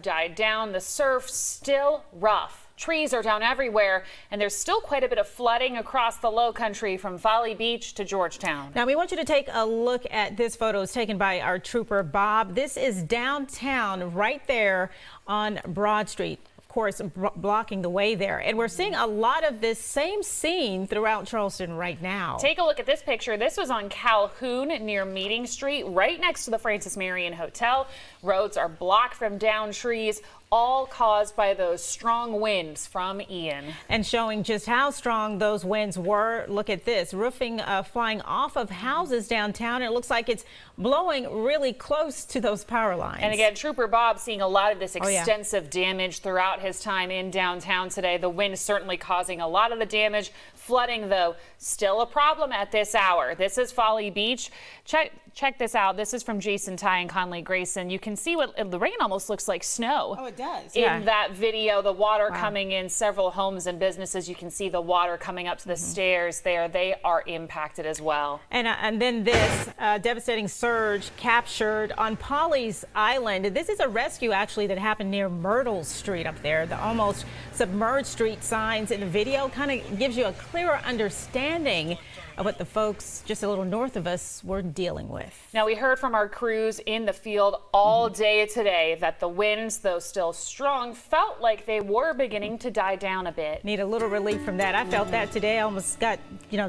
Died down. The surf still rough. Trees are down everywhere, and there's still quite a bit of flooding across the low country from Folly Beach to Georgetown. Now we want you to take a look at this photo. It's taken by our trooper Bob. This is downtown right there on Broad Street. Of course, blocking the way there. And we're seeing a lot of this same scene throughout Charleston right now. Take a look at this picture. This was on Calhoun near Meeting Street, right next to the Francis Marion Hotel. Roads are blocked from downed trees, all caused by those strong winds from Ian. And showing just how strong those winds were, look at this. Roofing flying off of houses downtown. It looks like it's blowing really close to those power lines. And again, Trooper Bob seeing a lot of this extensive damage throughout his time in downtown today. The wind certainly causing a lot of the damage. Flooding, though, still a problem at this hour. This is Folly Beach. Check this out. This is from Jason Ty and Conley Grayson. You can see what the rain almost looks like snow. Oh, it does. In that video, the water coming in several homes and businesses. You can see the water coming up to the stairs there. They are impacted as well. And then this devastating surge captured on Pawleys Island. This is a rescue actually that happened near Myrtle Street up there. The almost submerged street signs in the video kind of gives you a clearer understanding of what the folks just a little north of us were dealing with. Now, we heard from our crews in the field all day today that the winds, though still strong, felt like they were beginning to die down a bit. Need a little relief from that. I felt that today. I almost got,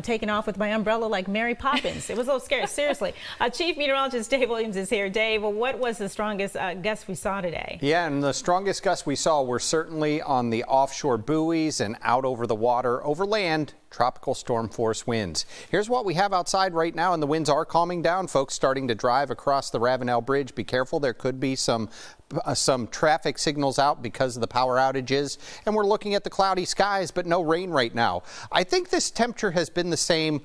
taken off with my umbrella like Mary Poppins. It was a little scary, seriously. Chief Meteorologist Dave Williams is here. Dave, what was the strongest gust we saw today? Yeah, and the strongest gusts we saw were certainly on the offshore buoys and out over the water. Over land, tropical storm force winds. Here's what we have outside right now, and the winds are calming down. Folks starting to drive across the Ravenel Bridge. Be careful. There could be some traffic signals out because of the power outages. And we're looking at the cloudy skies, but no rain right now. I think this temperature has been the same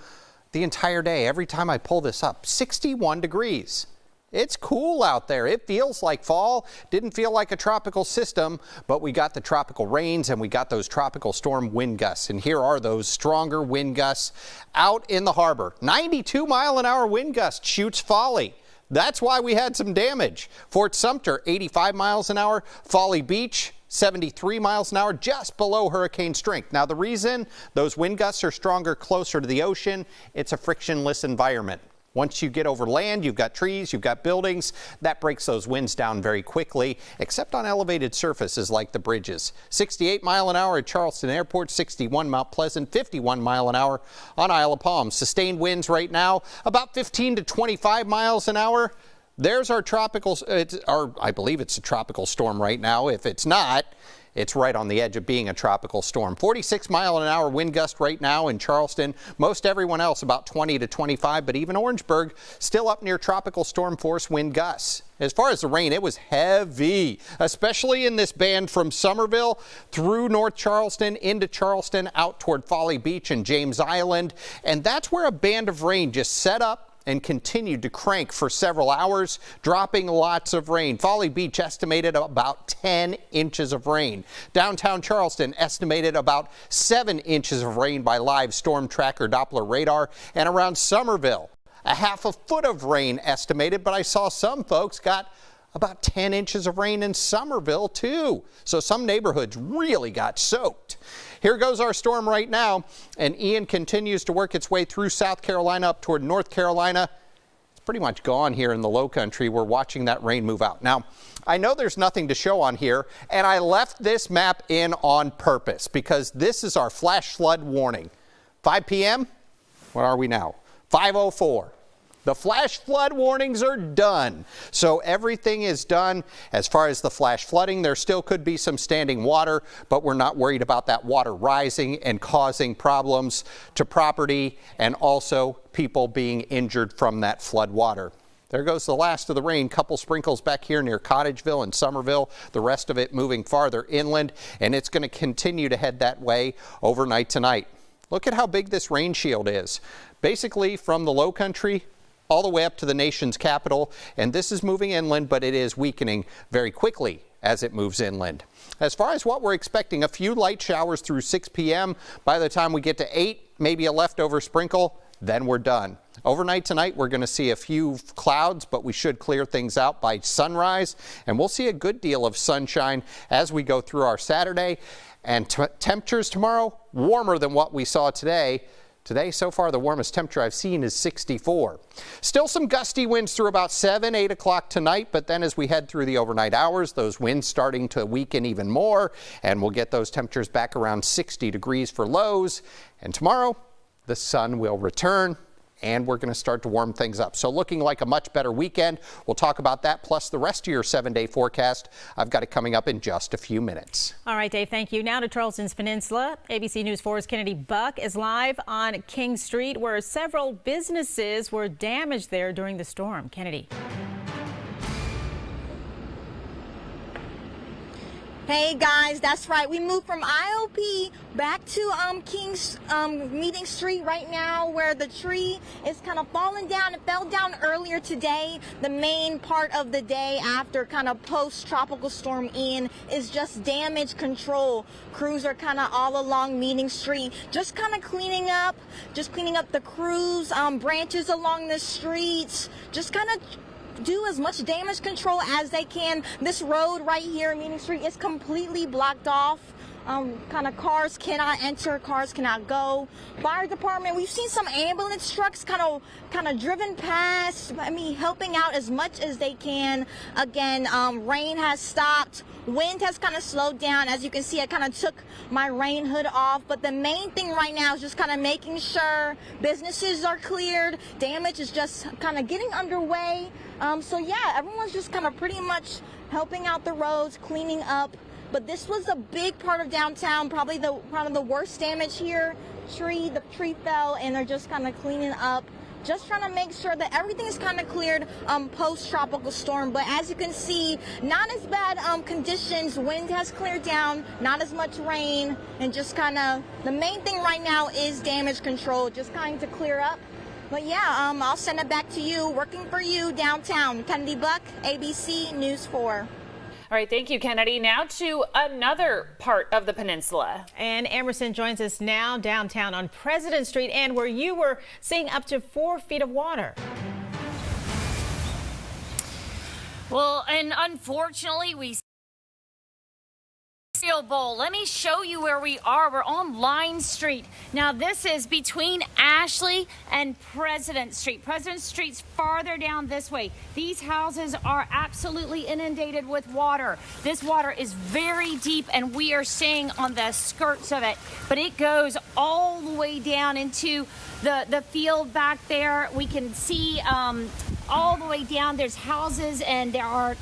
the entire day. Every time I pull this up, 61 degrees. It's cool out there. It feels like fall. Didn't feel like a tropical system, but we got the tropical rains and we got those tropical storm wind gusts. And here are those stronger wind gusts out in the harbor. 92-mile-an-hour wind gust shoots Folly. That's why we had some damage. Fort Sumter, 85 miles an hour. Folly Beach, 73 miles an hour, just below hurricane strength. Now, the reason those wind gusts are stronger closer to the ocean, it's a frictionless environment. Once you get over land, you've got trees, you've got buildings. That breaks those winds down very quickly, except on elevated surfaces like the bridges. 68 mile an hour at Charleston Airport, 61 Mount Pleasant, 51 mile an hour on Isle of Palms. Sustained winds right now, about 15 to 25 miles an hour. There's our tropical, I believe it's a tropical storm right now. If it's not, it's right on the edge of being a tropical storm. 46 mile an hour wind gust right now in Charleston. Most everyone else about 20 to 25, but even Orangeburg still up near tropical storm force wind gusts. As far as the rain, it was heavy, especially in this band from Somerville through North Charleston, into Charleston, out toward Folly Beach and James Island. And that's where a band of rain just set up and continued to crank for several hours, dropping lots of rain. Folly Beach estimated about 10 inches of rain. Downtown Charleston estimated about 7 inches of rain by live storm tracker Doppler radar. And around Somerville, a half a foot of rain estimated, but I saw some folks got about 10 inches of rain in Somerville, too. So some neighborhoods really got soaked. Here goes our storm right now, and Ian continues to work its way through South Carolina up toward North Carolina. It's pretty much gone here in the low country. We're watching that rain move out. Now, I know there's nothing to show on here, and I left this map in on purpose because this is our flash flood warning. 5 p.m., what are we now? 5:04. The flash flood warnings are done. So everything is done as far as the flash flooding. There still could be some standing water, but we're not worried about that water rising and causing problems to property and also people being injured from that flood water. There goes the last of the rain. Couple sprinkles back here near Cottageville and Somerville. The rest of it moving farther inland, and it's going to continue to head that way overnight tonight. Look at how big this rain shield is. Basically from the low country all the way up to the nation's capital, and this is moving inland, but it is weakening very quickly as it moves inland. As far as what we're expecting, a few light showers through 6 p.m. By the time we get to 8, maybe a leftover sprinkle. then we're done. Overnight tonight, we're going to see a few clouds, but we should clear things out by sunrise, and we'll see a good deal of sunshine as we go through our Saturday. And temperatures tomorrow, warmer than what we saw today. Today, so far, the warmest temperature I've seen is 64. Still some gusty winds through about 7, 8 o'clock tonight, but then as we head through the overnight hours, those winds starting to weaken even more, and we'll get those temperatures back around 60 degrees for lows. And tomorrow, the sun will return, and we're going to start to warm things up. So looking like a much better weekend. We'll talk about that, plus the rest of your 7-day forecast. I've got it coming up in just a few minutes. All right, Dave, thank you. Now to Charleston's Peninsula. ABC News 4's Kennedy Buck is live on King Street, where several businesses were damaged there during the storm. Kennedy. Hey guys, that's right. We moved from IOP back to King's Meeting Street right now, where the tree is kind of falling down. It fell down earlier today. The main part of the day after kind of post-tropical storm Ian is just damage control. Crews are kind of all along Meeting Street, just kind of cleaning up the crews, branches along the streets, just kind of do as much damage control as they can. This road right here, Meeting Street, is completely blocked off. Kind of cars cannot enter, cars cannot go. Fire department, we've seen some ambulance trucks kind of driven past, helping out as much as they can. Again, rain has stopped. Wind has kind of slowed down. As you can see, I kind of took my rain hood off, but the main thing right now is just kind of making sure businesses are cleared. Damage is just kind of getting underway. So yeah, everyone's just kind of pretty much helping out the roads, cleaning up. But this was a big part of downtown, probably one of the worst damage here. The tree fell, and they're just kind of cleaning up. Just trying to make sure that everything is kind of cleared post-tropical storm. But as you can see, not as bad conditions. Wind has cleared down, not as much rain, and just kind of the main thing right now is damage control, just kind of to clear up. But yeah, I'll send it back to you, working for you downtown. Kennedy Buck, ABC News 4. All right, thank you, Kennedy. Now to another part of the peninsula. And Emerson joins us now downtown on President Street, and where you were seeing up to 4 feet of water. Well, and unfortunately, we bowl. Let me show you where we are. We're on Line Street. Now, this is between Ashley and President Street. President Street's farther down this way. These houses are absolutely inundated with water. This water is very deep, and we are staying on the skirts of it, but it goes all the way down into the field back there. We can see all the way down. There's houses, and there are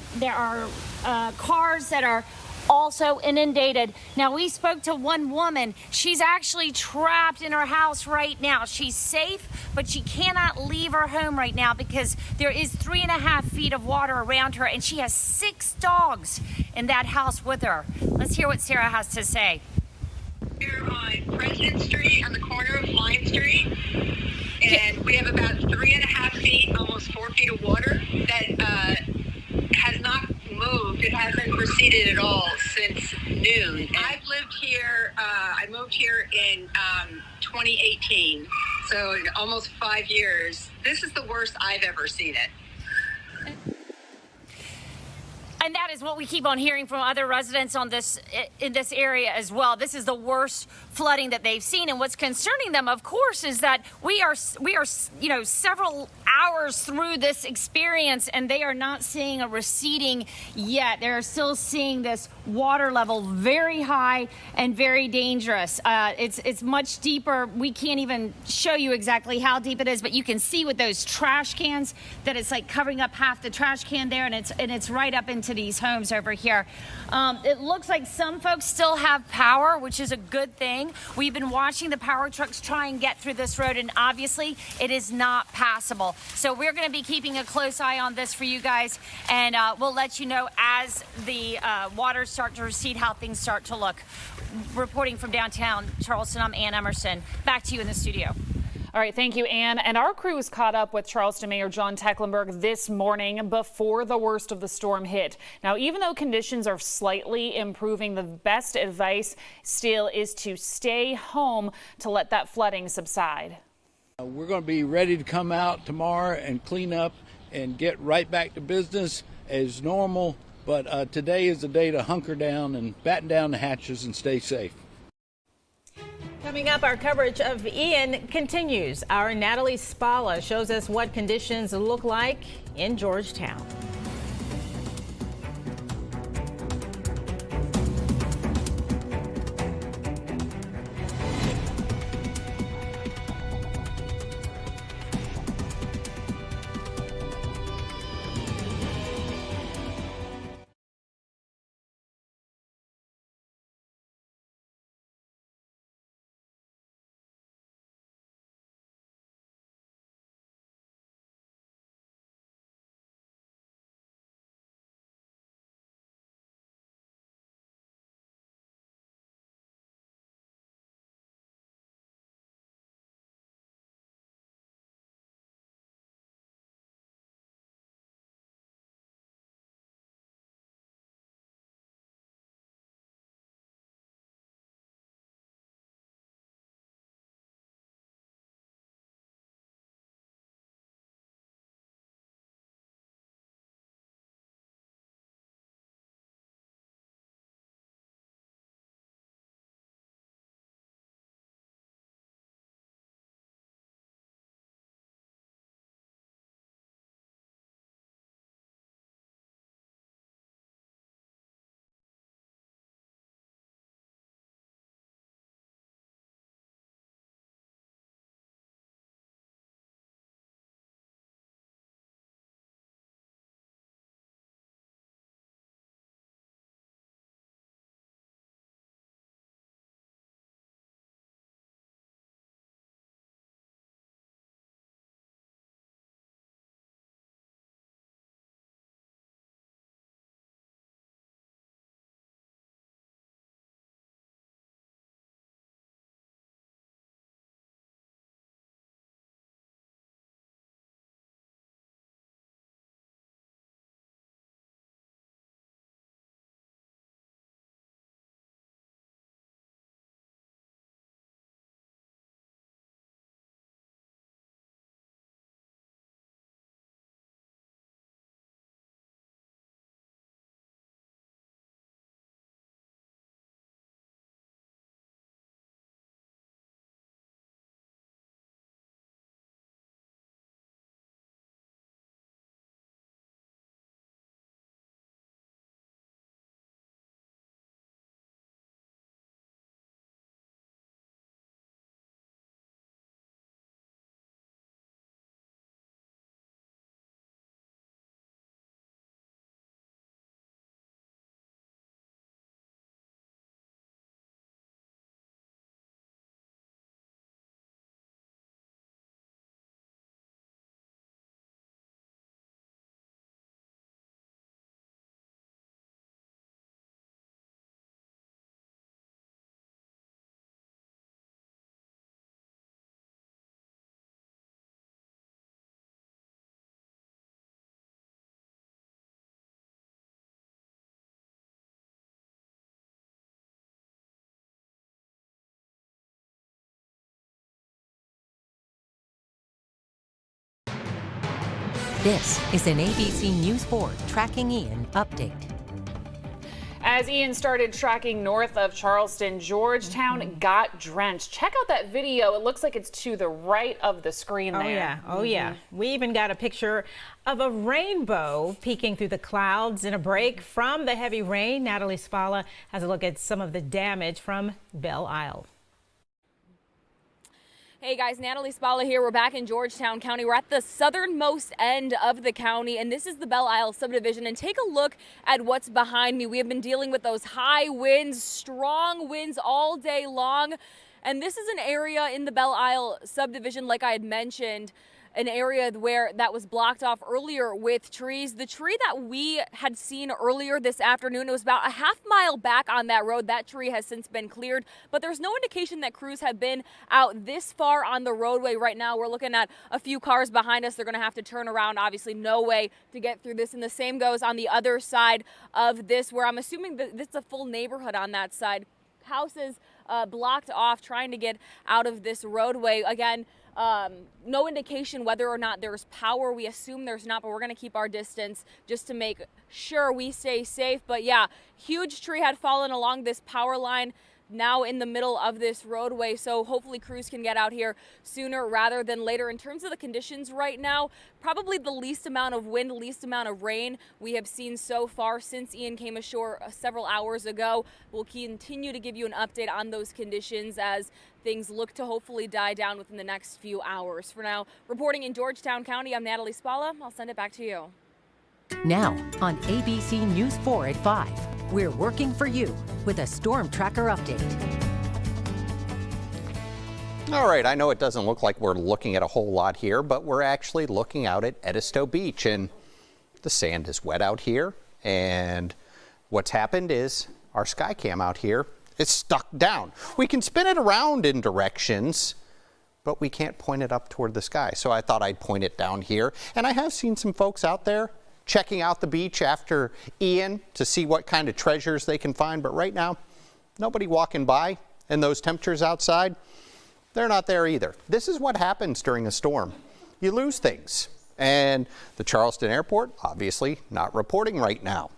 cars that are also inundated. Now, we spoke to one woman. She's actually trapped in her house right now. She's safe, but she cannot leave her home right now because there is 3.5 feet of water around her, and she has 6 dogs in that house with her. Let's hear what Sarah has to say. We're on President Street on the corner of Line Street, and we have about 3.5 feet, almost 4 feet of water that has not moved. It hasn't receded at all since noon. I've lived here, I moved here in 2018, so almost 5 years. This is the worst I've ever seen it. And that is what we keep on hearing from other residents in this area as well. This is the worst flooding that they've seen. And what's concerning them, of course, is that we are several hours through this experience, and they are not seeing a receding yet. They're still seeing this water level very high and very dangerous. It's much deeper. We can't even show you exactly how deep it is, but you can see with those trash cans that it's like covering up half the trash can there, and it's right up into these homes over here. It looks like some folks still have power, which is a good thing. We've been watching the power trucks try and get through this road, and obviously it is not passable. So we're going to be keeping a close eye on this for you guys, and we'll let you know as the waters start to recede how things start to look. Reporting from downtown Charleston, I'm Ann Emerson. Back to you in the studio. All right, thank you, Ann. And our crew was caught up with Charleston Mayor John Tecklenburg this morning before the worst of the storm hit. Now, even though conditions are slightly improving, the best advice still is to stay home to let that flooding subside. We're going to be ready to come out tomorrow and clean up and get right back to business as normal. But today is the day to hunker down and batten down the hatches and stay safe. Coming up, our coverage of Ian continues. Our Natalie Spalla shows us what conditions look like in Georgetown. This is an ABC News 4 Tracking Ian update. As Ian started tracking north of Charleston, Georgetown got drenched. Check out that video. It looks like it's to the right of the screen there. Oh, yeah. Oh, yeah. We even got a picture of a rainbow peeking through the clouds in a break from the heavy rain. Natalie Spalla has a look at some of the damage from Belle Isle. Hey guys, Natalie Spalla here. We're back in Georgetown County. We're at the southernmost end of the county, and this is the Belle Isle subdivision. And take a look at what's behind me. We have been dealing with those high winds, strong winds all day long. And this is an area in the Belle Isle subdivision, like I had mentioned, an area where that was blocked off earlier with trees. The tree that we had seen earlier this afternoon, it was about a half-mile back on that road. That tree has since been cleared, but there's no indication that crews have been out this far on the roadway right now. We're looking at a few cars behind us. They're going to have to turn around. Obviously, no way to get through this. And the same goes on the other side of this, where I'm assuming that this is a full neighborhood on that side. Houses blocked off, trying to get out of this roadway. Again, No indication whether or not there's power. We assume there's not, but we're going to keep our distance just to make sure we stay safe. But yeah, huge tree had fallen along this power line, now in the middle of this roadway, so hopefully crews can get out here sooner rather than later. In terms of the conditions right now, probably the least amount of wind, least amount of rain we have seen so far since Ian came ashore several hours ago. We'll continue to give you an update on those conditions as things look to hopefully die down within the next few hours. For now, reporting in Georgetown County, I'm Natalie Spalla. I'll send it back to you. Now on ABC News 4 at 5. We're working for you with a storm tracker update. All right, I know it doesn't look like we're looking at a whole lot here, but we're actually looking out at Edisto Beach, and the sand is wet out here. And what's happened is our sky cam out here is stuck down. We can spin it around in directions, but we can't point it up toward the sky. So I thought I'd point it down here. And I have seen some folks out there checking out the beach after Ian to see what kind of treasures they can find. But right now, nobody walking by, and those temperatures outside, they're not there either. This is what happens during a storm. You lose things. And the Charleston airport, obviously not reporting right now.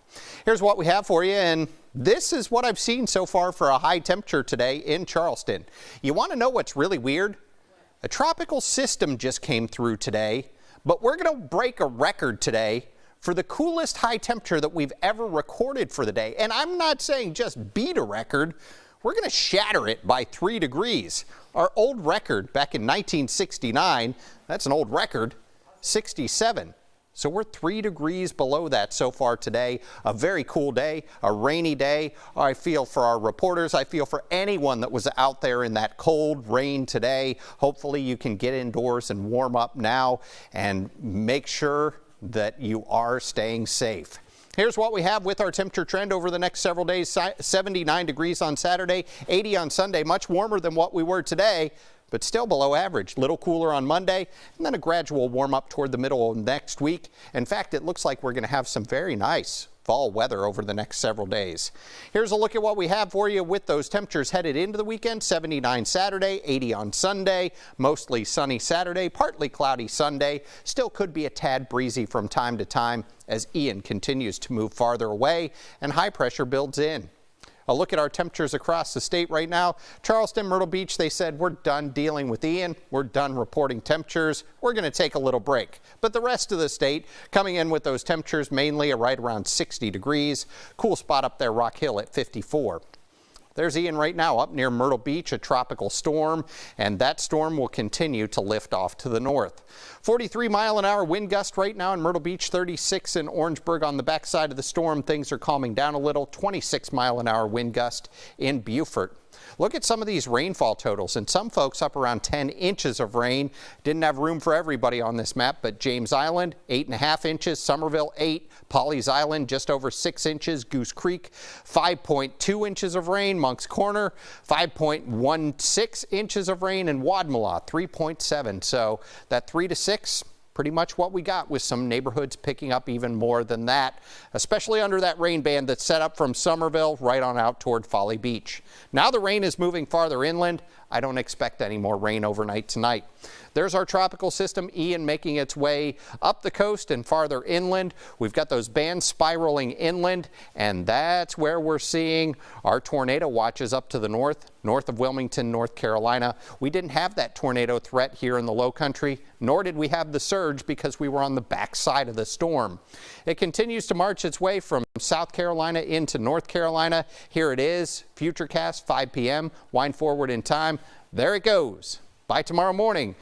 Here's what we have for you, and this is what I've seen so far for a high temperature today in Charleston. You want to know what's really weird? A tropical system just came through today, but we're going to break a record today for the coolest high temperature that we've ever recorded for the day. And I'm not saying just beat a record. We're going to shatter it by 3 degrees. Our old record back in 1969, that's an old record, 67. So we're 3 degrees below that so far today. A very cool day, a rainy day. I feel for our reporters. I feel for anyone that was out there in that cold rain today. Hopefully you can get indoors and warm up now and make sure that you are staying safe. Here's what we have with our temperature trend over the next several days. 79 degrees on Saturday, 80 on Sunday, much warmer than what we were today, but still below average. Little cooler on Monday, and then a gradual warm up toward the middle of next week. In fact, it looks like we're going to have some very nice fall weather over the next several days. Here's a look at what we have for you with those temperatures headed into the weekend. 79 Saturday, 80 on Sunday, mostly sunny Saturday, partly cloudy Sunday. Still could be a tad breezy from time to time as Ian continues to move farther away and high pressure builds in. A look at our temperatures across the state right now. Charleston, Myrtle Beach, they said we're done dealing with Ian. We're done reporting temperatures. We're going to take a little break. But the rest of the state coming in with those temperatures mainly right around 60 degrees. Cool spot up there, Rock Hill at 54. There's Ian right now up near Myrtle Beach, a tropical storm, and that storm will continue to lift off to the north. 43-mile-an-hour wind gust right now in Myrtle Beach, 36 in Orangeburg on the backside of the storm. Things are calming down a little. 26-mile-an-hour wind gust in Beaufort. Look at some of these rainfall totals, and some folks up around 10 inches of rain. Didn't have room for everybody on this map, but James Island, 8.5 inches, Somerville, 8, Pawleys Island, just over 6 inches, Goose Creek, 5.2 inches of rain, Monk's Corner, 5.16 inches of rain, and Wadmalaw, 3.7. So that 3 to 6, pretty much what we got, with some neighborhoods picking up even more than that, especially under that rain band that's set up from Somerville right on out toward Folly Beach. Now the rain is moving farther inland. I don't expect any more rain overnight tonight. There's our tropical system, Ian, making its way up the coast and farther inland. We've got those bands spiraling inland, and that's where we're seeing our tornado watches up to the north of Wilmington, North Carolina. We didn't have that tornado threat here in the low country, nor did we have the surge because we were on the backside of the storm. It continues to march its way from South Carolina into North Carolina. Here it is, Futurecast, 5 p.m. Wind forward in time. There it goes. By tomorrow morning.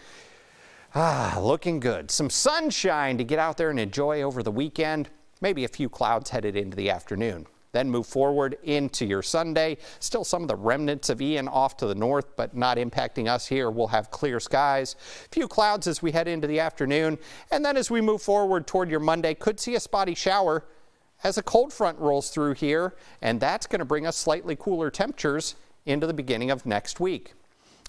Looking good. Some sunshine to get out there and enjoy over the weekend. Maybe a few clouds headed into the afternoon. Then move forward into your Sunday. Still some of the remnants of Ian off to the north, but not impacting us here. We'll have clear skies. A few clouds as we head into the afternoon. And then as we move forward toward your Monday, could see a spotty shower as a cold front rolls through here. And that's going to bring us slightly cooler temperatures into the beginning of next week.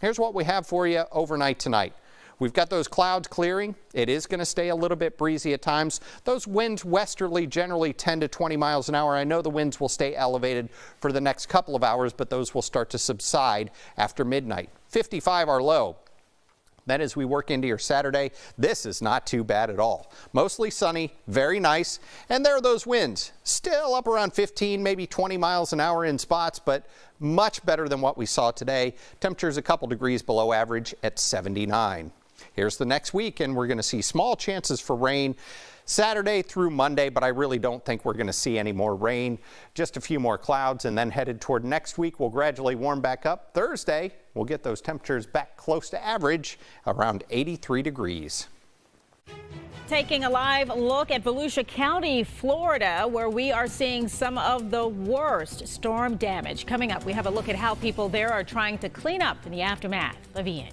Here's what we have for you overnight tonight. We've got those clouds clearing. It is going to stay a little bit breezy at times. Those winds westerly, generally 10 to 20 miles an hour. I know the winds will stay elevated for the next couple of hours, but those will start to subside after midnight. 55 our low. Then as we work into your Saturday, this is not too bad at all. Mostly sunny, very nice, and there are those winds. Still up around 15, maybe 20 miles an hour in spots, but much better than what we saw today. Temperatures a couple degrees below average at 79. Here's the next week, and we're going to see small chances for rain Saturday through Monday, but I really don't think we're going to see any more rain. Just a few more clouds, and then headed toward next week, we'll gradually warm back up. Thursday, we'll get those temperatures back close to average, around 83 degrees. Taking a live look at Volusia County, Florida, where we are seeing some of the worst storm damage. Coming up, we have a look at how people there are trying to clean up in the aftermath of Ian.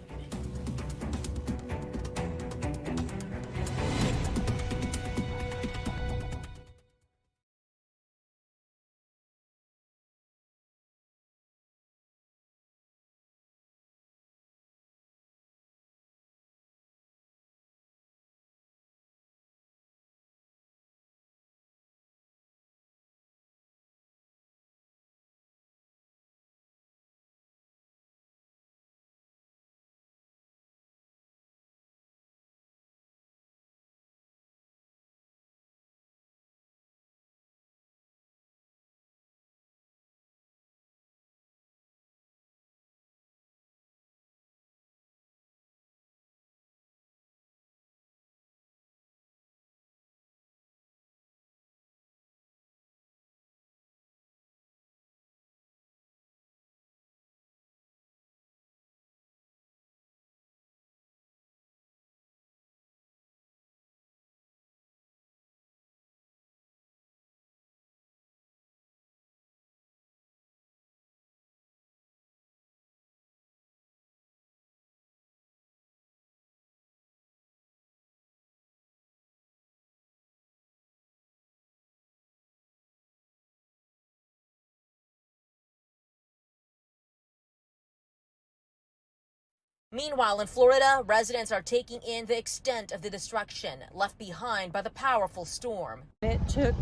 Meanwhile, in Florida, residents are taking in the extent of the destruction left behind by the powerful storm. It took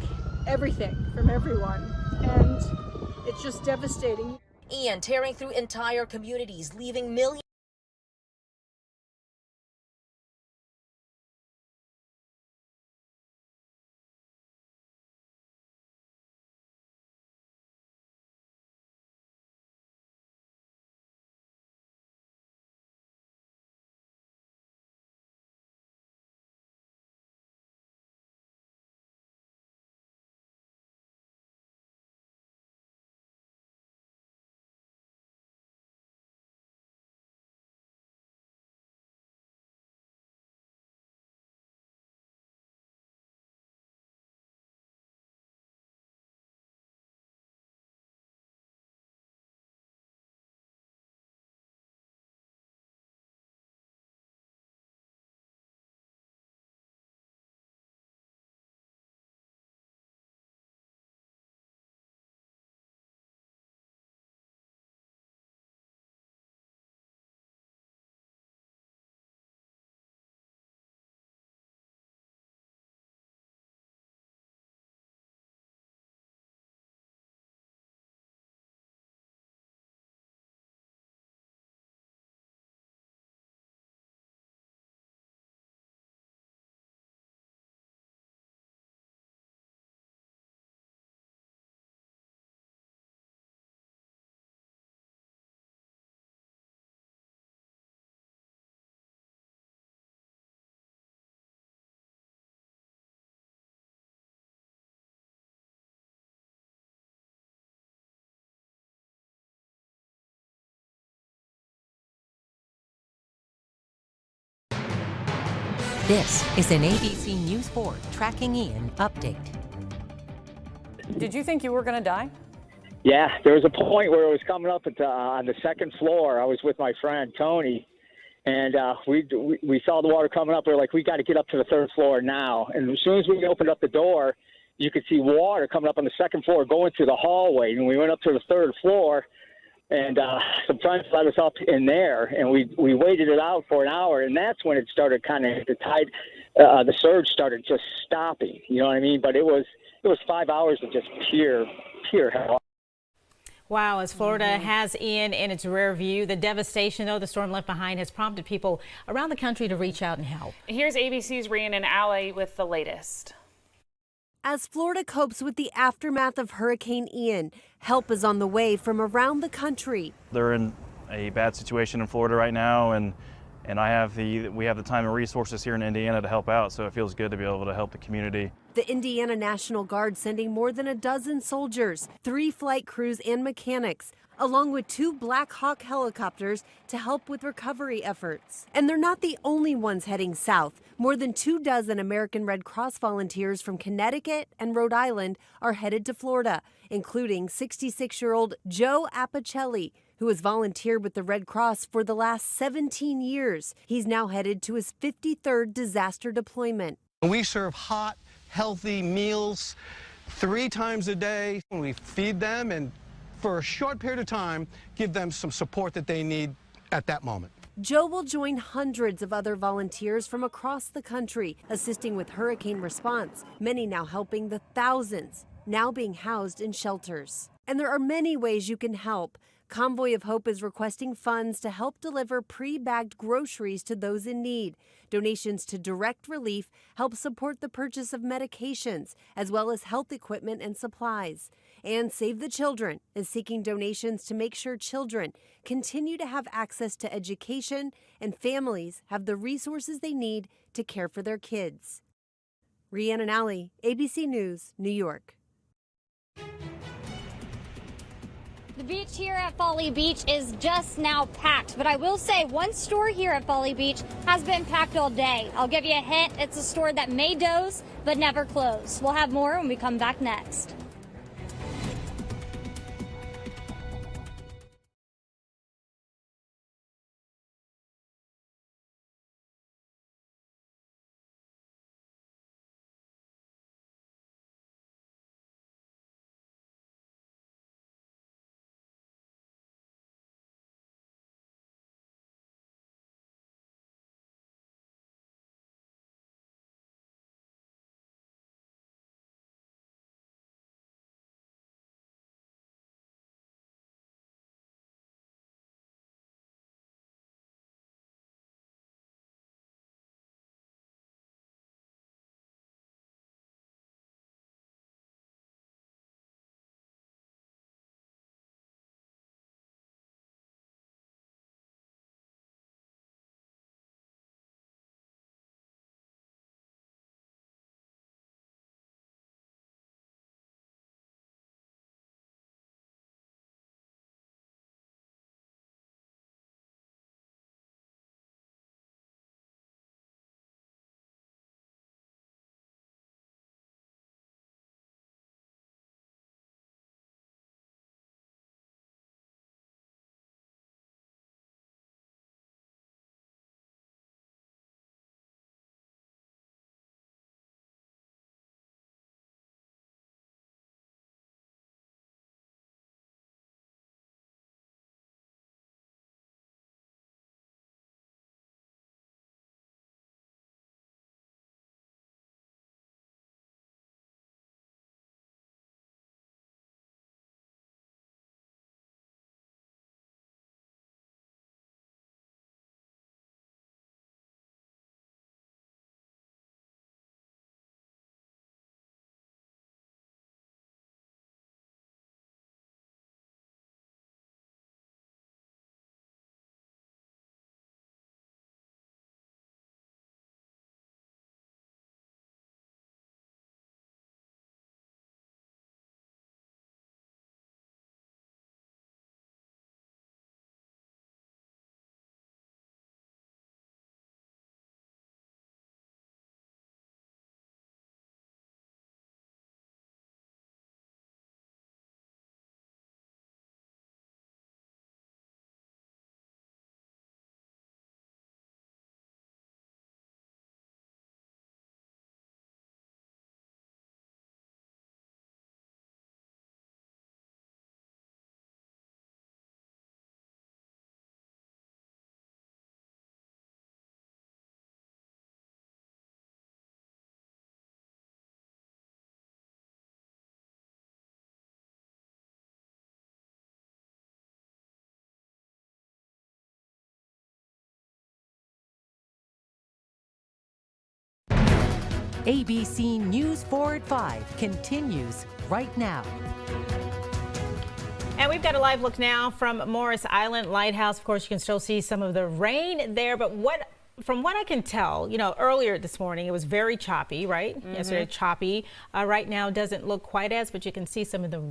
everything from everyone, and it's just devastating. Ian tearing through entire communities, leaving millions. This is an ABC News 4 Tracking Ian update. Did you think you were going to die? Yeah, there was a point where it was coming up at on the second floor. I was with my friend Tony, and we saw the water coming up. We were like, we got to get up to the third floor now. And as soon as we opened up the door, you could see water coming up on the second floor going through the hallway. And we went up to the third floor, and some friends let us up in there, and we waited it out for an hour, and that's when it started kind of the surge started just stopping. You know what I mean? But it was 5 hours of just pure hell. Wow, as Florida has Ian in its rear view, the devastation, though, the storm left behind has prompted people around the country to reach out and help. Here's ABC's Rhiannon Alley with the latest. As Florida copes with the aftermath of Hurricane Ian, help is on the way from around the country. They're in a bad situation in Florida right now, and we have the time and resources here in Indiana to help out, so it feels good to be able to help the community. The Indiana National Guard sending more than a dozen soldiers, 3 flight crews and mechanics, along with 2 Black Hawk helicopters to help with recovery efforts. And they're not the only ones heading south. More than 24 American Red Cross volunteers from Connecticut and Rhode Island are headed to Florida, including 66-year-old Joe Apicelli, who has volunteered with the Red Cross for the last 17 years. He's now headed to his 53rd disaster deployment. We serve hot, healthy meals 3 times a day. We feed them and for a short period of time, give them some support that they need at that moment. Joe will join hundreds of other volunteers from across the country, assisting with hurricane response, many now helping the thousands now being housed in shelters. And there are many ways you can help. Convoy of Hope is requesting funds to help deliver pre-bagged groceries to those in need. Donations to Direct Relief help support the purchase of medications, as well as health equipment and supplies. And Save the Children is seeking donations to make sure children continue to have access to education and families have the resources they need to care for their kids. Rhiannon Alley, ABC News, New York. The beach here at Folly Beach is just now packed, but I will say one store here at Folly Beach has been packed all day. I'll give you a hint, it's a store that may doze but never close. We'll have more when we come back next. ABC News 4 at 5 continues right now. And we've got a live look now from Morris Island Lighthouse. Of course, you can still see some of the rain there, but from what I can tell, earlier this morning, it was very choppy, right? Yesterday, choppy. Right now, doesn't look quite as, but you can see some of the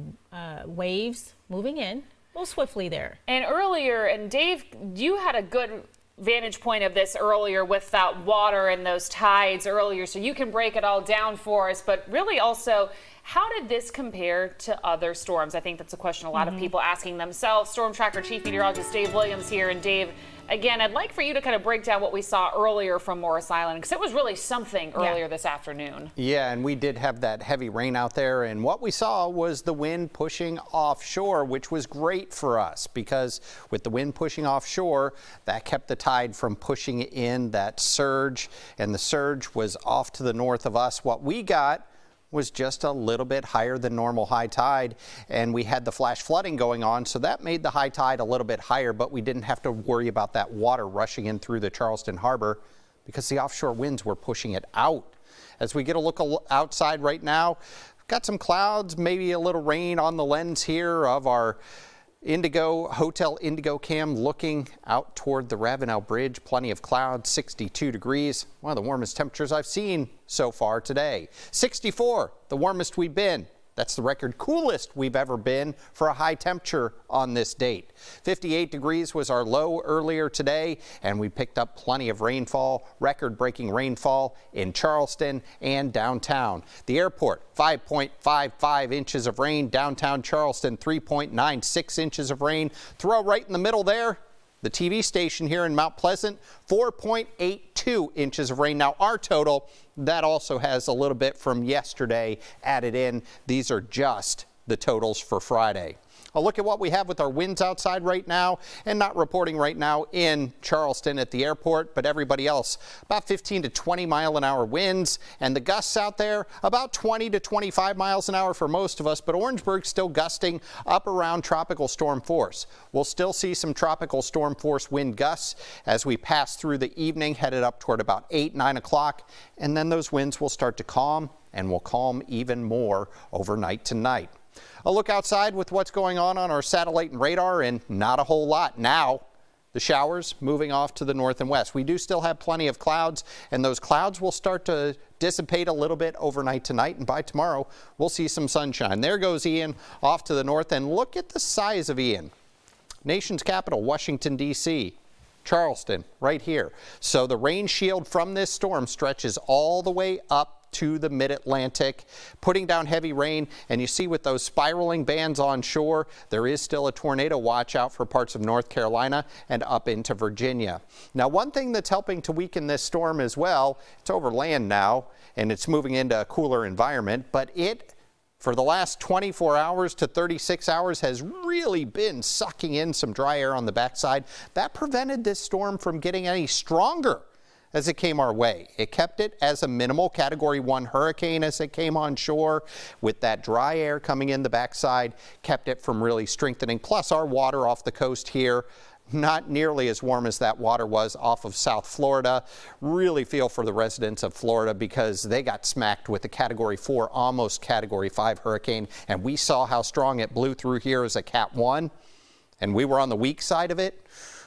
waves moving in a little swiftly there. And earlier, and Dave, you had a good vantage point of this earlier with that water and those tides earlier, so you can break it all down for us, but really also, how did this compare to other storms? I think that's a question a lot of people asking themselves. Storm Tracker Chief Meteorologist Dave Williams here. And Dave, again, I'd like for you to kind of break down what we saw earlier from Morris Island, because it was really something earlier this afternoon. Yeah, and we did have that heavy rain out there, and what we saw was the wind pushing offshore, which was great for us, because with the wind pushing offshore, that kept the tide from pushing in that surge, and the surge was off to the north of us. What we got was just a little bit higher than normal high tide, and we had the flash flooding going on, so that made the high tide a little bit higher, but we didn't have to worry about that water rushing in through the Charleston harbor because the offshore winds were pushing it out. As we get a look outside right now, got some clouds, maybe a little rain on the lens here of our Hotel Indigo Cam looking out toward the Ravenel Bridge. Plenty of clouds, 62 degrees. One of the warmest temperatures I've seen so far today. 64, the warmest we've been. That's the record coolest we've ever been for a high temperature on this date. 58 degrees was our low earlier today, and we picked up plenty of rainfall, record-breaking rainfall in Charleston and downtown. The airport, 5.55 inches of rain. Downtown Charleston, 3.96 inches of rain. Throw right in the middle there, the TV station here in Mount Pleasant, 4.82 inches of rain. Now our total, that also has a little bit from yesterday added in. These are just the totals for Friday. A look at what we have with our winds outside right now, and not reporting right now in Charleston at the airport, but everybody else, about 15 to 20 mile an hour winds, and the gusts out there about 20 to 25 miles an hour for most of us, but Orangeburg still gusting up around tropical storm force. We'll still see some tropical storm force wind gusts as we pass through the evening, headed up toward about 8, 9 o'clock, and then those winds will start to calm, and will calm even more overnight tonight. A look outside with what's going on our satellite and radar, and not a whole lot now. The showers moving off to the north and west. We do still have plenty of clouds, and those clouds will start to dissipate a little bit overnight tonight, and by tomorrow we'll see some sunshine. There goes Ian off to the north, and look at the size of Ian. Nation's capital, Washington, D.C., Charleston, right here. So the rain shield from this storm stretches all the way up to the mid-Atlantic, putting down heavy rain, and you see with those spiraling bands on shore, there is still a tornado watch out for parts of North Carolina and up into Virginia. Now, one thing that's helping to weaken this storm as well, it's over land now, and it's moving into a cooler environment, but it, for the last 24 hours to 36 hours, has really been sucking in some dry air on the backside. That prevented this storm from getting any stronger as it came our way. It kept it as a minimal Category 1 hurricane as it came on shore. With that dry air coming in the backside, kept it from really strengthening. Plus our water off the coast here, not nearly as warm as that water was off of South Florida. Really feel for the residents of Florida because they got smacked with a Category 4, almost Category 5 hurricane. And we saw how strong it blew through here as a Cat 1. And we were on the weak side of it.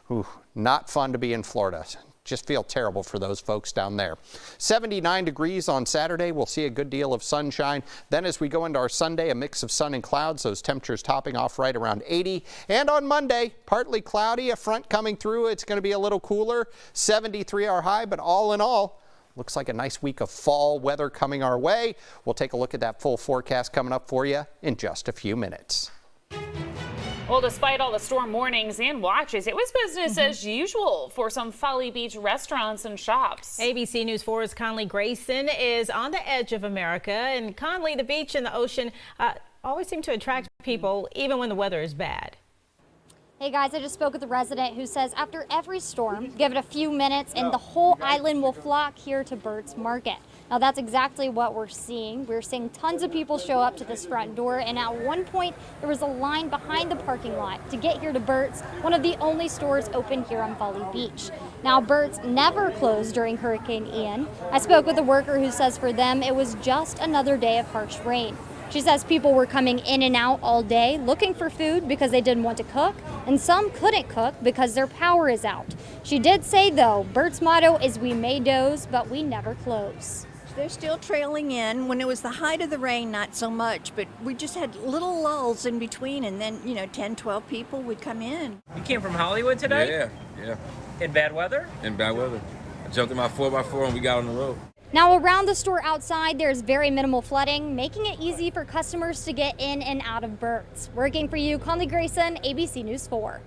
Ooh, not fun to be in Florida. Just feel terrible for those folks down there. 79 degrees on Saturday. We'll see a good deal of sunshine. Then as we go into our Sunday, a mix of sun and clouds, those temperatures topping off right around 80. And on Monday, partly cloudy, a front coming through. It's going to be a little cooler. 73 our high, but all in all, looks like a nice week of fall weather coming our way. We'll take a look at that full forecast coming up for you in just a few minutes. Well, despite all the storm warnings and watches, it was business as usual for some Folly Beach restaurants and shops. ABC News 4's Conley Grayson is on the edge of America. And Conley, the beach and the ocean always seem to attract people, even when the weather is bad. Hey guys, I just spoke with a resident who says after every storm, give it a few minutes and the whole island will flock here to Burt's Market. Now that's exactly what we're seeing. We're seeing tons of people show up to this front door, and at one point there was a line behind the parking lot to get here to Burt's, one of the only stores open here on Folly Beach. Now Burt's never closed during Hurricane Ian. I spoke with a worker who says for them it was just another day of harsh rain. She says people were coming in and out all day looking for food because they didn't want to cook, and some couldn't cook because their power is out. She did say, though, Burt's motto is we may doze, but we never close. They're still trailing in. When it was the height of the rain, not so much, but we just had little lulls in between, and then, 10, 12 people would come in. You came from Hollywood today? Yeah. In bad weather? In bad weather. I jumped in my 4x4 and we got on the road. Now around the store outside, there's very minimal flooding, making it easy for customers to get in and out of Burt's. Working for you, Conley Grayson, ABC News 4.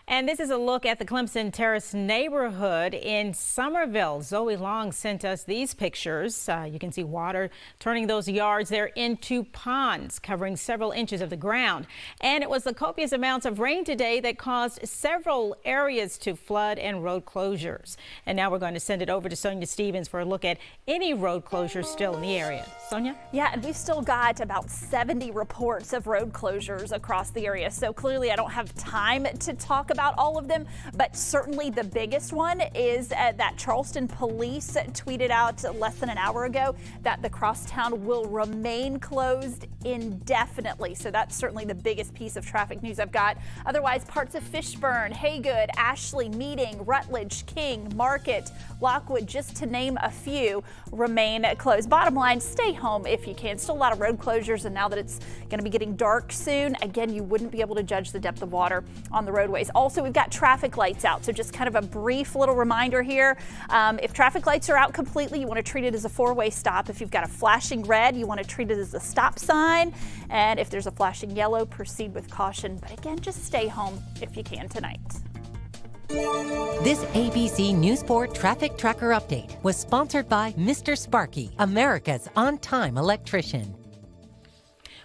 And this is a look at the Clemson Terrace neighborhood in Somerville. Zoe Long sent us these pictures. You can see water turning those yards there into ponds, covering several inches of the ground. And it was the copious amounts of rain today that caused several areas to flood and road closures. And now we're going to send it over to Sonia Stevens for a look at any road closures still in the area. Sonia? Yeah, and we've still got about 70 reports of road closures across the area. So clearly I don't have time to talk about all of them, but certainly the biggest one is that Charleston police tweeted out less than an hour ago that the crosstown will remain closed indefinitely. So that's certainly the biggest piece of traffic news I've got. Otherwise, parts of Fishburne, Haygood, Ashley, Meeting, Rutledge, King, Market, Lockwood, just to name a few, remain closed. Bottom line, stay home if you can. Still a lot of road closures, and now that it's going to be getting dark soon, again, you wouldn't be able to judge the depth of water on the roadways. Also, we've got traffic lights out, so just kind of a brief little reminder here. If traffic lights are out completely, you want to treat it as a four-way stop. If you've got a flashing red, you want to treat it as a stop sign. And if there's a flashing yellow, proceed with caution. But again, just stay home if you can tonight. This ABC News 4 Traffic Tracker Update was sponsored by Mr. Sparky, America's on-time electrician.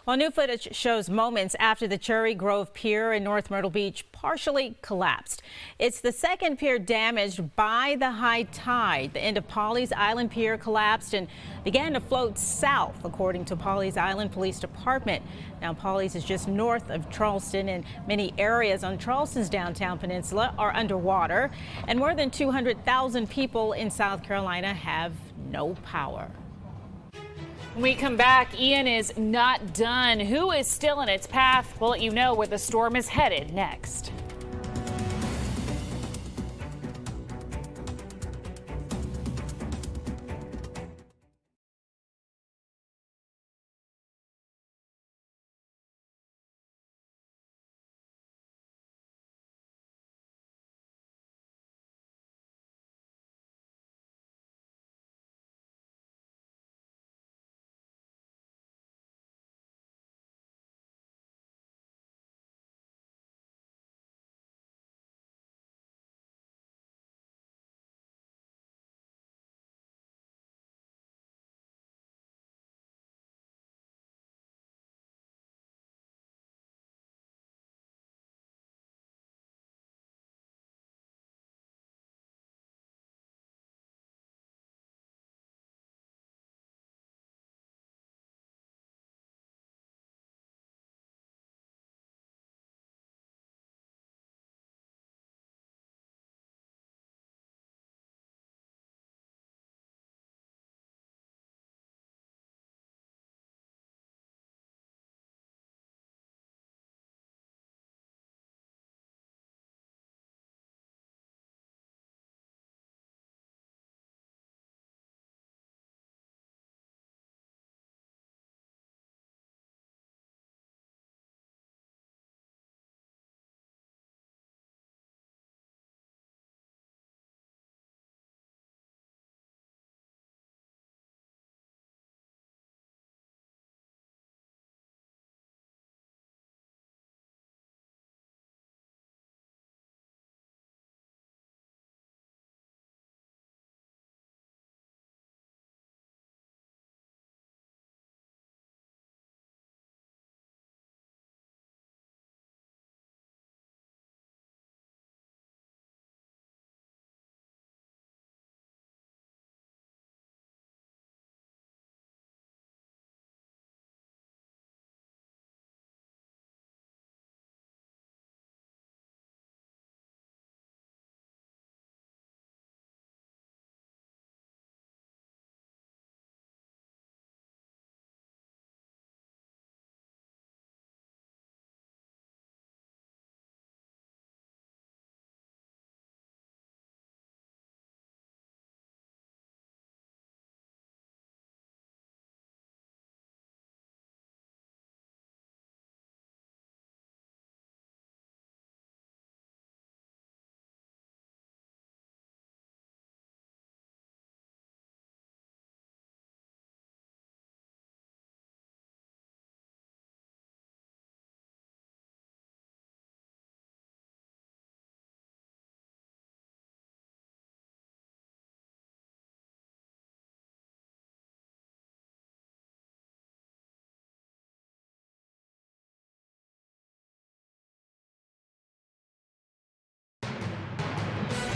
Well, new footage shows moments after the Cherry Grove Pier in North Myrtle Beach partially collapsed. It's the second pier damaged by the high tide. The end of Pawleys Island Pier collapsed and began to float south, according to Pawleys Island Police Department. Now, Pawleys is just north of Charleston, and many areas on Charleston's downtown peninsula are underwater, and more than 200,000 people in South Carolina have no power. When we come back, Ian is not done. Who is still in its path? We'll let you know where the storm is headed next.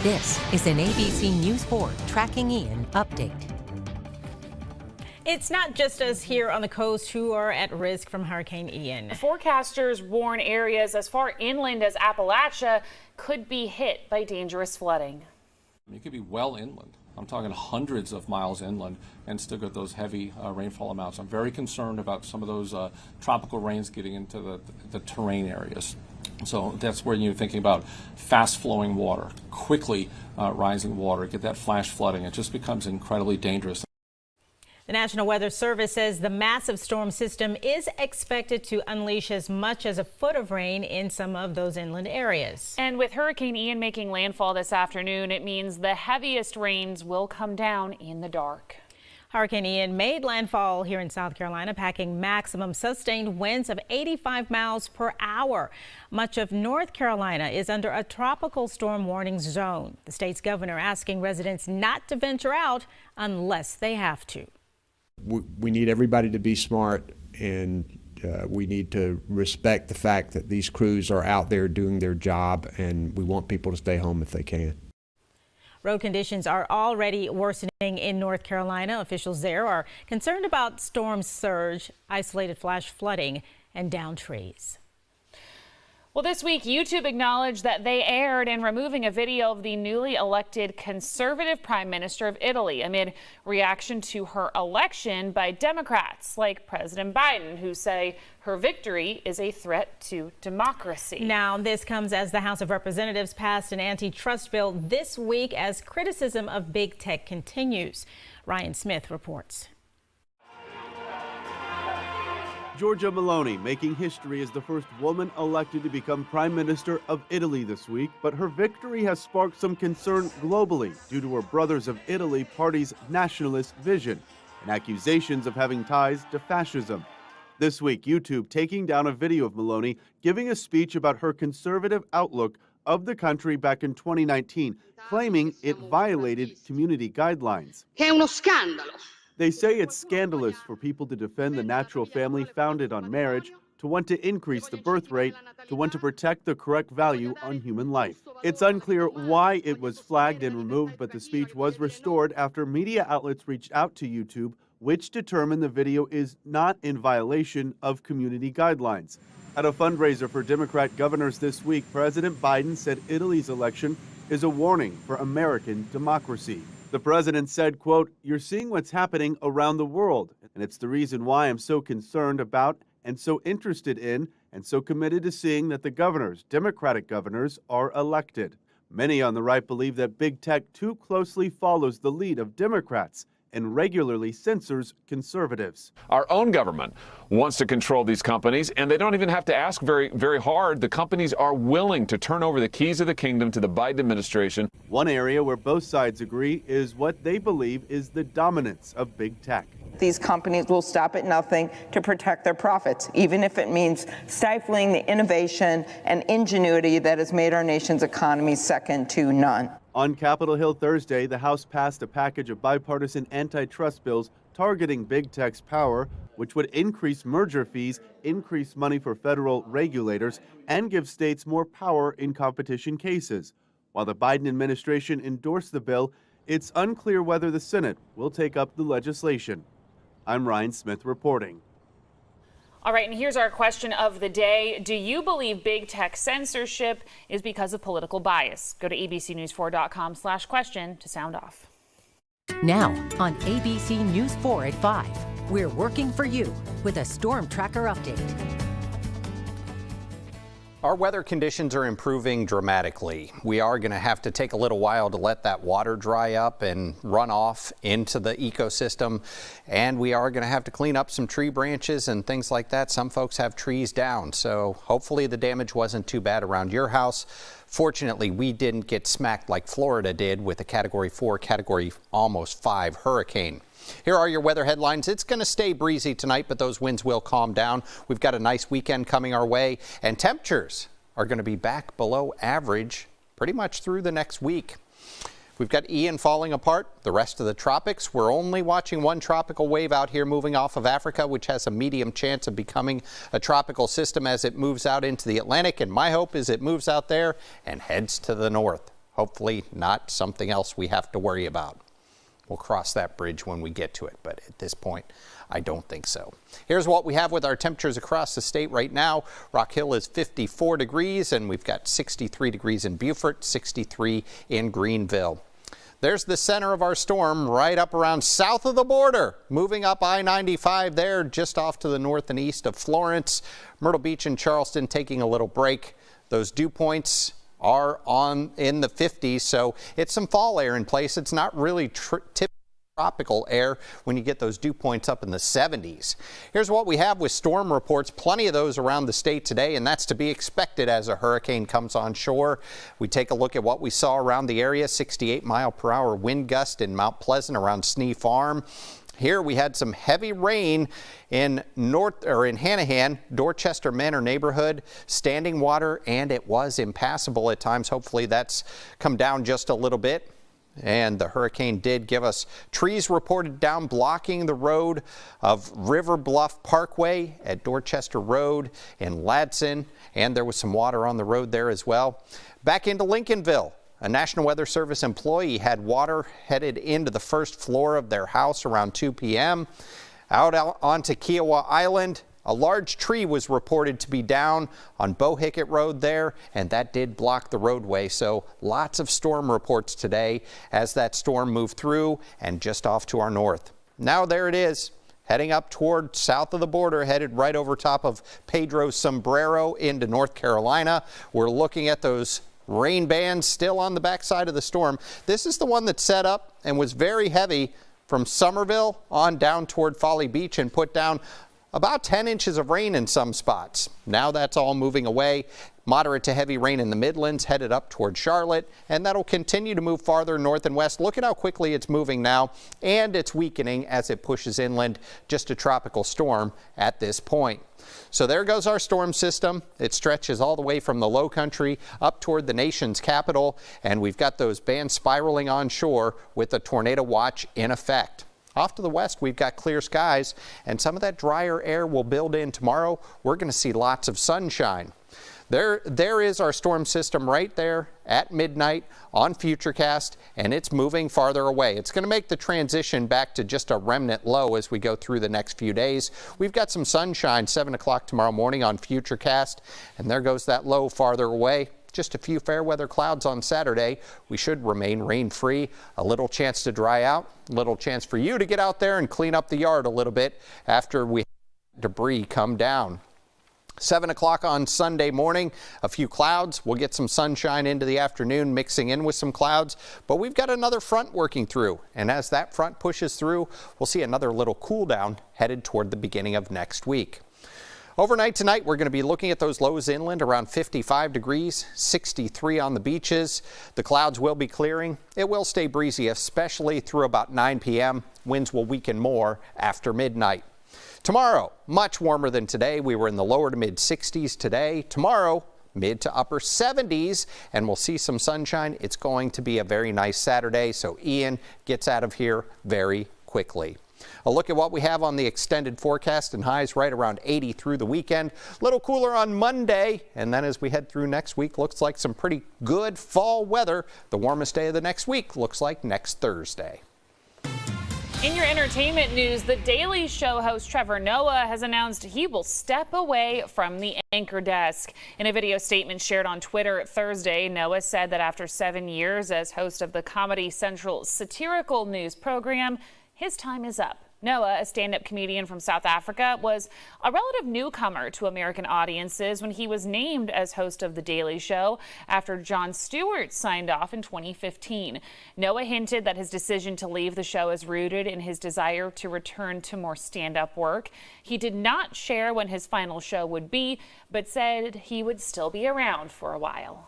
This is an ABC News 4 Tracking Ian update. It's not just us here on the coast who are at risk from Hurricane Ian. Forecasters warn areas as far inland as Appalachia could be hit by dangerous flooding. You could be well inland. I'm talking hundreds of miles inland and still get those heavy rainfall amounts. I'm very concerned about some of those tropical rains getting into the terrain areas. So that's where you're thinking about fast flowing water, quickly rising water, get that flash flooding. It just becomes incredibly dangerous. The National Weather Service says the massive storm system is expected to unleash as much as a foot of rain in some of those inland areas. And with Hurricane Ian making landfall this afternoon, it means the heaviest rains will come down in the dark. Hurricane Ian made landfall here in South Carolina, packing maximum sustained winds of 85 miles per hour. Much of North Carolina is under a tropical storm warning zone. The state's governor asking residents not to venture out unless they have to. We need everybody to be smart, and we need to respect the fact that these crews are out there doing their job, and we want people to stay home if they can. Road conditions are already worsening in North Carolina. Officials there are concerned about storm surge, isolated flash flooding, and downed trees. Well, this week, YouTube acknowledged that they erred in removing a video of the newly elected conservative prime minister of Italy amid reaction to her election by Democrats like President Biden, who say her victory is a threat to democracy. Now, this comes as the House of Representatives passed an antitrust bill this week as criticism of big tech continues. Ryan Smith reports. Giorgia Meloni making history as the first woman elected to become Prime Minister of Italy this week, but her victory has sparked some concern globally due to her Brothers of Italy party's nationalist vision and accusations of having ties to fascism. This week, YouTube taking down a video of Meloni giving a speech about her conservative outlook of the country back in 2019, claiming it violated community guidelines. È uno scandalo. They say it's scandalous for people to defend the natural family founded on marriage, to want to increase the birth rate, to want to protect the correct value on human life. It's unclear why it was flagged and removed, but the speech was restored after media outlets reached out to YouTube, which determined the video is not in violation of community guidelines. At a fundraiser for Democrat governors this week, President Biden said Italy's election is a warning for American democracy. The president said, quote, "You're seeing what's happening around the world, and it's the reason why I'm so concerned about and so interested in and so committed to seeing that the governors, Democratic governors, are elected." Many on the right believe that big tech too closely follows the lead of Democrats and regularly censors conservatives. Our own government wants to control these companies, and they don't even have to ask very, very hard. The companies are willing to turn over the keys of the kingdom to the Biden administration. One area where both sides agree is what they believe is the dominance of big tech. These companies will stop at nothing to protect their profits, even if it means stifling the innovation and ingenuity that has made our nation's economy second to none. On Capitol Hill Thursday, the House passed a package of bipartisan antitrust bills targeting big tech's power, which would increase merger fees, increase money for federal regulators, and give states more power in competition cases. While the Biden administration endorsed the bill, it's unclear whether the Senate will take up the legislation. I'm Ryan Smith reporting. All right, and here's our question of the day. Do you believe big tech censorship is because of political bias? Go to abcnews4.com/question to sound off. Now on ABC News 4 at 5, we're working for you with a storm tracker update. Our weather conditions are improving dramatically. We are going to have to take a little while to let that water dry up and run off into the ecosystem. And we are going to have to clean up some tree branches and things like that. Some folks have trees down, so hopefully the damage wasn't too bad around your house. Fortunately, we didn't get smacked like Florida did with a Category 4, Category almost 5 hurricane. Here are your weather headlines. It's going to stay breezy tonight, but those winds will calm down. We've got a nice weekend coming our way, and temperatures are going to be back below average pretty much through the next week. We've got Ian falling apart. The rest of the tropics, we're only watching one tropical wave out here moving off of Africa, which has a medium chance of becoming a tropical system as it moves out into the Atlantic. And my hope is it moves out there and heads to the north. Hopefully not something else we have to worry about. We'll cross that bridge when we get to it, but at this point, I don't think so. Here's what we have with our temperatures across the state right now. Rock Hill is 54 degrees, and we've got 63 degrees in Beaufort, 63 in Greenville. There's the center of our storm right up around south of the border, moving up I-95 there, just off to the north and east of Florence. Myrtle Beach and Charleston taking a little break. Those dew points are in the 50s, so it's some fall air in place. It's not really typical tropical air when you get those dew points up in the 70s. Here's what we have with storm reports. Plenty of those around the state today, and that's to be expected as a hurricane comes on shore. We take a look at what we saw around the area. 68-mile-per-hour wind gust in Mount Pleasant around Snee Farm. Here we had some heavy rain in Hanahan, Dorchester Manor neighborhood, standing water, and it was impassable at times. Hopefully that's come down just a little bit. And the hurricane did give us trees reported down blocking the road of River Bluff Parkway at Dorchester Road in Ladson, and there was some water on the road there as well. Back into Lincolnville. A National Weather Service employee had water headed into the first floor of their house around 2 p.m. Out onto Kiowa Island, a large tree was reported to be down on Bohicket Road there, and that did block the roadway. So lots of storm reports today as that storm moved through and just off to our north. Now there it is, heading up toward south of the border, headed right over top of Pedro Sombrero into North Carolina. We're looking at those rain bands still on the backside of the storm. This is the one that set up and was very heavy from Somerville on down toward Folly Beach and put down about 10 inches of rain in some spots. Now that's all moving away. Moderate to heavy rain in the Midlands headed up toward Charlotte, and that'll continue to move farther north and west. Look at how quickly it's moving now, and it's weakening as it pushes inland. Just a tropical storm at this point. So there goes our storm system. It stretches all the way from the low country up toward the nation's capital, and we've got those bands spiraling onshore with a tornado watch in effect. Off to the west, we've got clear skies, and some of that drier air will build in tomorrow. We're going to see lots of sunshine. There is our storm system right there at midnight on Futurecast, and it's moving farther away. It's going to make the transition back to just a remnant low as we go through the next few days. We've got some sunshine 7 o'clock tomorrow morning on Futurecast, and there goes that low farther away. Just a few fair weather clouds on Saturday. We should remain rain-free. A little chance to dry out, a little chance for you to get out there and clean up the yard a little bit after we have debris come down. 7 o'clock on Sunday morning, a few clouds. We'll get some sunshine into the afternoon mixing in with some clouds, but we've got another front working through, and as that front pushes through, we'll see another little cool down headed toward the beginning of next week. Overnight tonight, we're going to be looking at those lows inland around 55 degrees, 63 on the beaches. The clouds will be clearing. It will stay breezy, especially through about 9 p.m. Winds will weaken more after midnight. Tomorrow, much warmer than today. We were in the lower to mid 60s today. Tomorrow, mid to upper 70s, and we'll see some sunshine. It's going to be a very nice Saturday, so Ian gets out of here very quickly. A look at what we have on the extended forecast, and highs right around 80 through the weekend. A little cooler on Monday, and then as we head through next week, looks like some pretty good fall weather. The warmest day of the next week looks like next Thursday. In your entertainment news, The Daily Show host Trevor Noah has announced he will step away from the anchor desk. In a video statement shared on Twitter Thursday, Noah said that after 7 years as host of the Comedy Central satirical news program, his time is up. Noah, a stand-up comedian from South Africa, was a relative newcomer to American audiences when he was named as host of The Daily Show after Jon Stewart signed off in 2015. Noah hinted that his decision to leave the show is rooted in his desire to return to more stand-up work. He did not share when his final show would be, but said he would still be around for a while.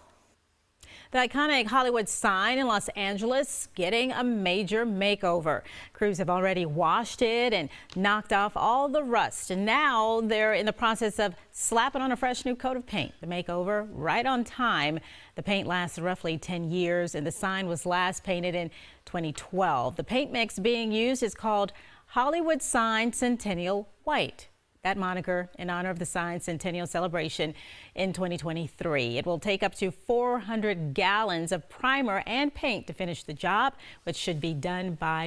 The iconic Hollywood sign in Los Angeles getting a major makeover. Crews have already washed it and knocked off all the rust, and now they're in the process of slapping on a fresh new coat of paint. The makeover right on time. The paint lasts roughly 10 years, and the sign was last painted in 2012. The paint mix being used is called Hollywood Sign Centennial White. that moniker in honor of the Science Centennial celebration in 2023. It will take up to 400 gallons of primer and paint to finish the job, which should be done by